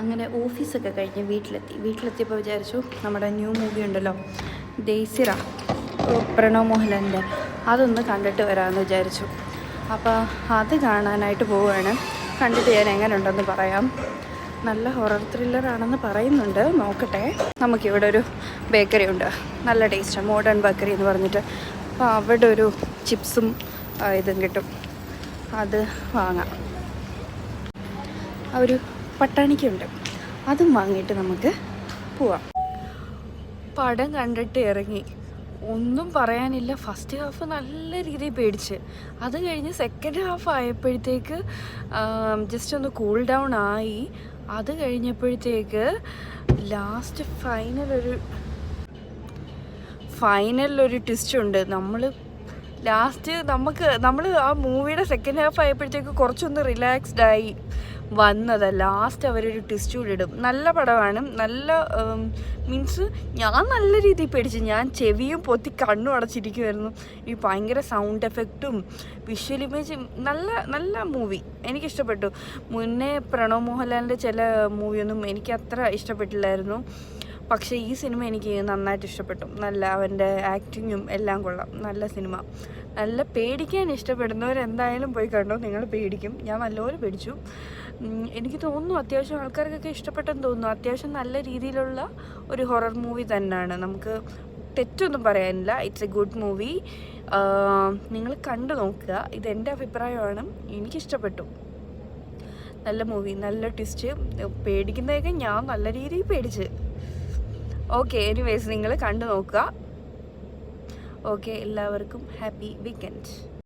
അങ്ങനെ ഓഫീസൊക്കെ കഴിഞ്ഞ് വീട്ടിലെത്തിയപ്പോൾ വിചാരിച്ചു നമ്മുടെ ന്യൂ മൂവി ഉണ്ടല്ലോ ദേസിറ പ്രണവ് മോഹൻലാലിൻ്റെ അതൊന്ന് കണ്ടിട്ട് വരാമെന്ന് വിചാരിച്ചു. അപ്പോൾ അത് കാണാനായിട്ട് പോവുകയാണ്. കണ്ടിട്ട് ഞാൻ എങ്ങനെ ഉണ്ടെന്ന് പറയാം. നല്ല ഹൊറർ ത്രില്ലറാണെന്ന് പറയുന്നുണ്ട്, നോക്കട്ടെ. നമുക്കിവിടെ ഒരു ബേക്കറി ഉണ്ട്, നല്ല ടേസ്റ്റാണ്, മോഡേൺ ബേക്കറി എന്ന് പറഞ്ഞിട്ട്. അപ്പോൾ അവിടെ ഒരു ചിപ്സും ഇതും കിട്ടും, അത് വാങ്ങാം. ഒരു പട്ടാണിക്കുണ്ട്, അതും വാങ്ങിയിട്ട് നമുക്ക് പോവാം. പടം കണ്ടിട്ട് ഇറങ്ങി, ഒന്നും പറയാനില്ല. ഫസ്റ്റ് ഹാഫ് നല്ല രീതിയിൽ പേടിച്ച്, അത് കഴിഞ്ഞ് സെക്കൻഡ് ഹാഫ് ആയപ്പോഴത്തേക്ക് ജസ്റ്റ് ഒന്ന് കൂൾ ഡൗൺ ആയി. അത് കഴിഞ്ഞപ്പോഴത്തേക്ക് ലാസ്റ്റ് ഫൈനലൊരു ട്വിസ്റ്റ് ഉണ്ട്. നമ്മൾ ആ മൂവിയുടെ സെക്കൻഡ് ഹാഫ് ആയപ്പോഴത്തേക്ക് കുറച്ചൊന്ന് റിലാക്സ്ഡ് ആയി വന്നത്. ലാസ്റ്റ് അവരൊരു ട്വിസ്റ്റ് കൂടി ഇടും. നല്ല പടമാണ്, നല്ല മീൻസ് ഞാൻ നല്ല രീതിയിൽ പേടിച്ചു. ഞാൻ ചെവിയും പൊത്തി കണ്ണും അടച്ചിരിക്കുമായിരുന്നു. ഈ ഭയങ്കര സൗണ്ട് എഫക്റ്റും വിഷ്വൽ ഇമേജും നല്ല മൂവി, എനിക്കിഷ്ടപ്പെട്ടു. മുന്നേ പ്രണവ് മോഹൻലാലിൻ്റെ ചില മൂവിയൊന്നും എനിക്ക് അത്ര ഇഷ്ടപ്പെട്ടില്ലായിരുന്നു, പക്ഷേ ഈ സിനിമ എനിക്ക് നന്നായിട്ട് ഇഷ്ടപ്പെട്ടു. നല്ല അവൻ്റെ ആക്ടിങ്ങും എല്ലാം കൊള്ളാം, നല്ല സിനിമ. നല്ല പേടിക്കാൻ ഇഷ്ടപ്പെടുന്നവരെന്തായാലും പോയി കണ്ടോ, നിങ്ങൾ പേടിക്കും. ഞാൻ നല്ലപോലെ പേടിച്ചു. എനിക്ക് തോന്നുന്നു അത്യാവശ്യം ആൾക്കാർക്കൊക്കെ ഇഷ്ടപ്പെട്ടെന്ന് തോന്നുന്നു. അത്യാവശ്യം നല്ല രീതിയിലുള്ള ഒരു ഹൊറർ മൂവി തന്നെയാണ്, നമുക്ക് തെറ്റൊന്നും പറയാനില്ല. ഇറ്റ്സ് എ ഗുഡ് മൂവി, നിങ്ങൾ കണ്ടു നോക്കുക. ഇതെൻ്റെ അഭിപ്രായമാണ്, എനിക്കിഷ്ടപ്പെട്ടു. നല്ല മൂവി, നല്ല ട്വിസ്റ്റ്. പേടിക്കുന്നതൊക്കെ ഞാൻ നല്ല രീതിയിൽ പേടിച്ച്. ഓക്കെ, എനിവേസ് നിങ്ങൾ കണ്ടു നോക്കുക. ഓക്കെ, എല്ലാവർക്കും ഹാപ്പി വീക്കെൻഡ്.